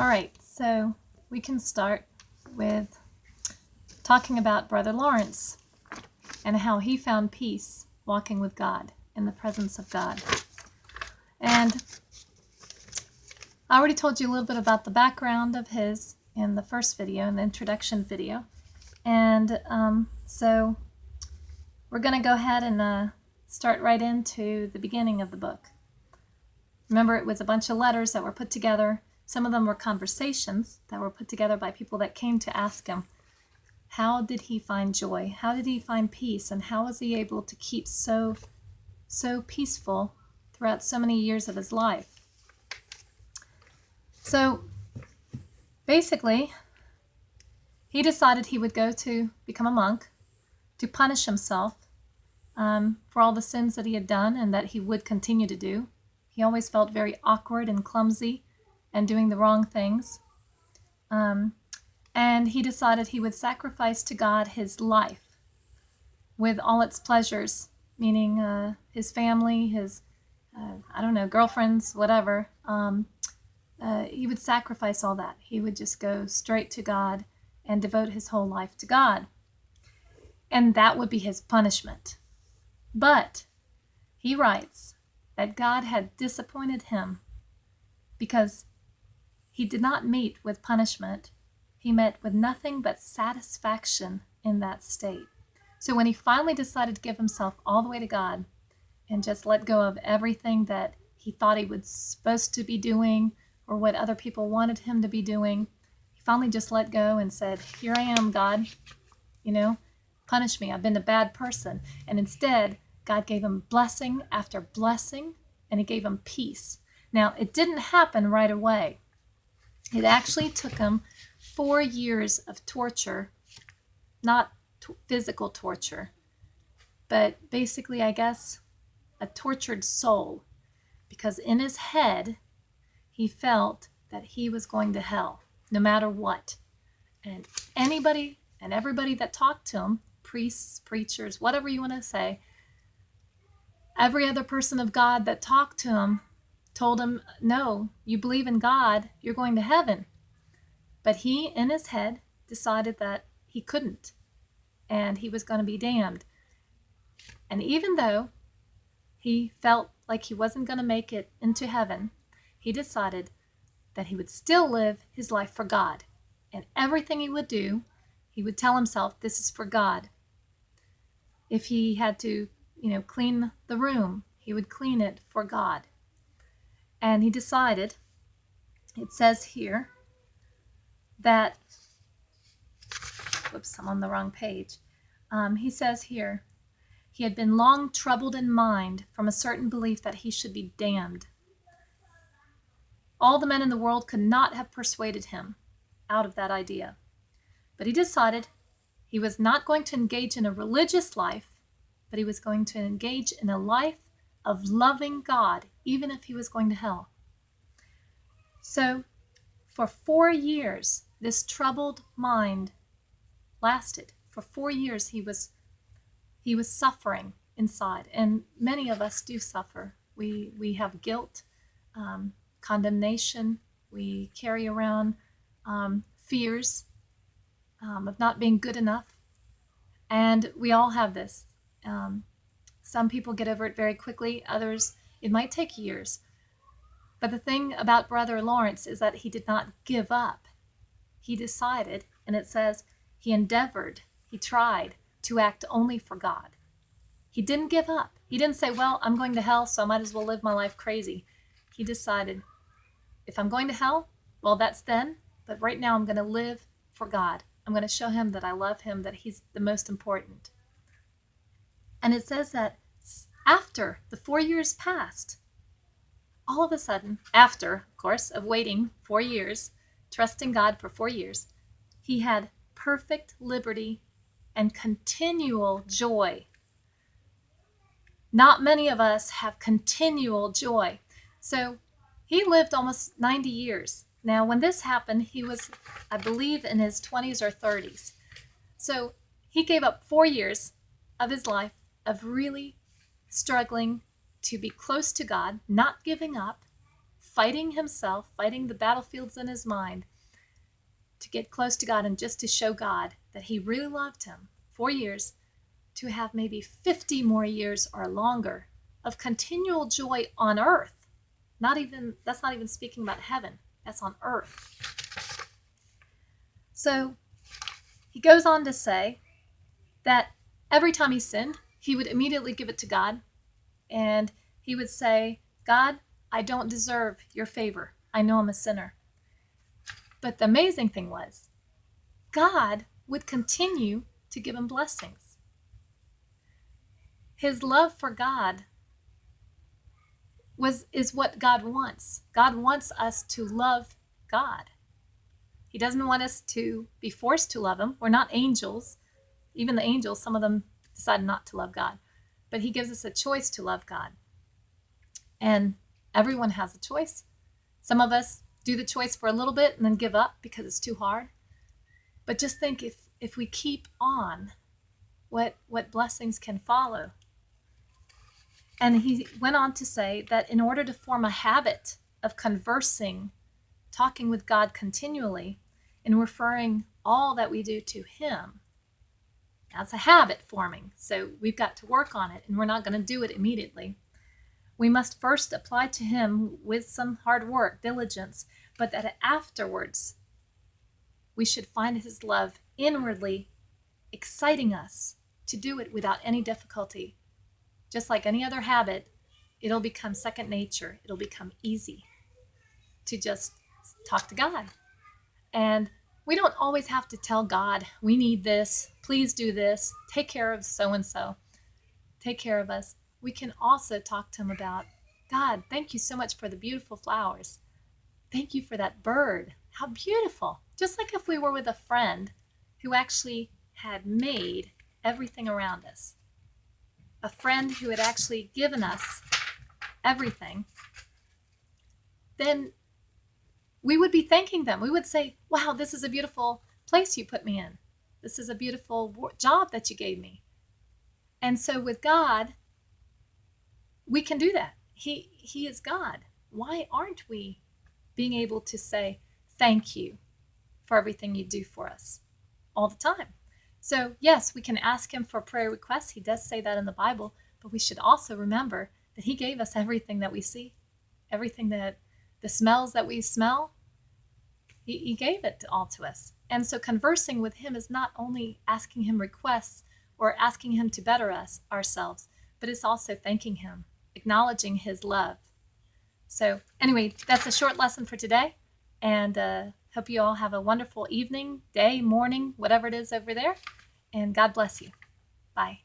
All right, so we can start with talking about Brother Lawrence and how he found peace walking with God in the presence of God. And I already told you a little bit about the background of his in the first video, in the introduction video. And so we're going to go ahead and start right into the beginning of the book. Remember, it was a bunch of letters that were put together. Some of them were conversations that were put together by people that came to ask him, how did he find joy? How did he find peace? And how was he able to keep so peaceful throughout so many years of his life? So basically, he decided he would go to become a monk to punish himself for all the sins that he had done and that he would continue to do. He always felt very awkward and clumsy and doing the wrong things. And he decided he would sacrifice to God his life with all its pleasures, meaning his family, his, girlfriends, whatever. He would sacrifice all that. He would just go straight to God and devote his whole life to God. And that would be his punishment. But he writes that God had disappointed him because he did not meet with punishment. He met with nothing but satisfaction in that state. So when he finally decided to give himself all the way to God and just let go of everything that he thought he was supposed to be doing or what other people wanted him to be doing, he finally just let go and said, here I am, God, punish me. I've been a bad person. And instead, God gave him blessing after blessing, and he gave him peace. Now, it didn't happen right away. It actually took him 4 years of torture, not physical torture, but basically, I guess, a tortured soul, because in his head, he felt that he was going to hell, no matter what. And anybody and everybody that talked to him, priests, preachers, whatever you want to say, every other person of God that talked to him told him, no, you believe in God, you're going to heaven. But he, in his head, decided that he couldn't, and he was going to be damned. And even though he felt like he wasn't going to make it into heaven, he decided that he would still live his life for God. And everything he would do, he would tell himself, this is for God. If he had to, clean the room, he would clean it for God. And he decided, it says here, that, whoops, I'm on the wrong page. He says here, he had been long troubled in mind from a certain belief that he should be damned. All the men in the world could not have persuaded him out of that idea. But he decided he was not going to engage in a religious life, but he was going to engage in a life of loving God, even if he was going to hell. So for 4 years, this troubled mind lasted. For 4 years, he was suffering inside. And many of us do suffer. We have guilt, condemnation. We carry around fears of not being good enough. And we all have this. Some people get over it very quickly. Others, it might take years. But the thing about Brother Lawrence is that he did not give up. He decided, and it says, he endeavored, he tried to act only for God. He didn't give up. He didn't say, well, I'm going to hell, so I might as well live my life crazy. He decided, if I'm going to hell, well, that's then, but right now I'm going to live for God. I'm going to show him that I love him, that he's the most important. And it says that after the 4 years passed, all of a sudden, after, of course, of waiting 4 years, trusting God for 4 years, he had perfect liberty and continual joy. Not many of us have continual joy. So he lived almost 90 years. Now, when this happened, he was, I believe, in his 20s or 30s. So he gave up 4 years of his life of really struggling to be close to God, not giving up, fighting himself, fighting the battlefields in his mind to get close to God and just to show God that he really loved him. 4 years, to have maybe 50 more years or longer of continual joy on earth. That's not even speaking about heaven. That's on earth. So he goes on to say that every time he sinned, he would immediately give it to God. And he would say, God, I don't deserve your favor. I know I'm a sinner. But the amazing thing was, God would continue to give him blessings. His love for God is what God wants. God wants us to love God. He doesn't want us to be forced to love him. We're not angels. Even the angels, some of them decide not to love God. But he gives us a choice to love God. And everyone has a choice. Some of us do the choice for a little bit and then give up because it's too hard. But just think if we keep on, what blessings can follow. And he went on to say that in order to form a habit of conversing, talking with God continually, and referring all that we do to him, that's a habit forming. So we've got to work on it, and we're not going to do it immediately. We must first apply to him with some hard work, diligence, but that afterwards we should find his love inwardly exciting us to do it without any difficulty. Just like any other habit, it'll become second nature. It'll become easy to just talk to God. And we don't always have to tell God, we need this, please do this, take care of so-and-so, take care of us. We can also talk to him about, God, thank you so much for the beautiful flowers. Thank you for that bird. How beautiful. Just like if we were with a friend who actually had made everything around us. A friend who had actually given us everything, then we would be thanking them. We would say, wow, this is a beautiful place you put me in. This is a beautiful job that you gave me. And so with God, we can do that. He is God. Why aren't we being able to say thank you for everything you do for us all the time? So yes, we can ask him for prayer requests. He does say that in the Bible, but we should also remember that he gave us everything that we see, everything that the smells that we smell, he gave it all to us. And so conversing with him is not only asking him requests or asking him to better ourselves, but it's also thanking him, acknowledging his love. So anyway, that's a short lesson for today, and hope you all have a wonderful evening, day, morning, whatever it is over there, and God bless you. Bye.